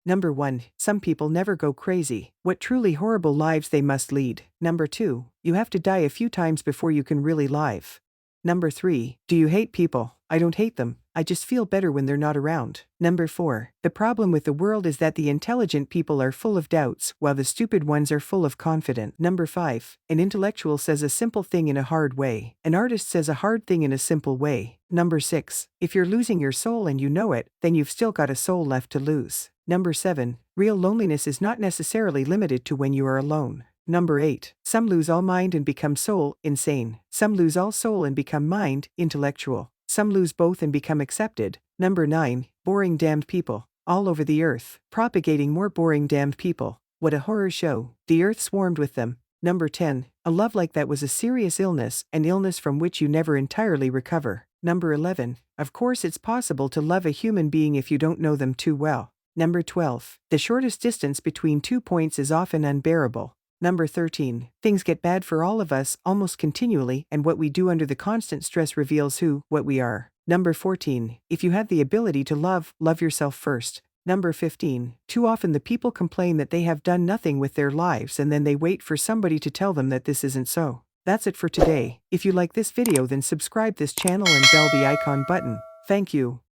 Number 1. Some people never go crazy. What truly horrible lives they must lead. Number 2. You have to die a few times before you can really live. Number 3. Do you hate people? I don't hate them. I just feel better when they're not around. Number 4. The problem with the world is that the intelligent people are full of doubts, while the stupid ones are full of confidence. Number 5. An intellectual says a simple thing in a hard way. An artist says a hard thing in a simple way. Number 6. If you're losing your soul and you know it, then you've still got a soul left to lose. Number 7. Real loneliness is not necessarily limited to when you are alone. Number 8. Some lose all mind and become soul, insane. Some lose all soul and become mind, intellectual. Some lose both and become accepted. Number 9. Boring damned people. All over the earth, propagating more boring damned people. What a horror show. The earth swarmed with them. Number 10. A love like that was a serious illness, an illness from which you never entirely recover. Number 11. Of course it's possible to love a human being if you don't know them too well. Number 12. The shortest distance between 2 points is often unbearable. Number 13. Things get bad for all of us almost continually, and what we do under the constant stress reveals what we are. Number 14. If you have the ability to love, love yourself first. Number 15. Too often the people complain that they have done nothing with their lives and then they wait for somebody to tell them that this isn't so. That's it for today. If you like this video, then subscribe this channel and bell the icon button. Thank you.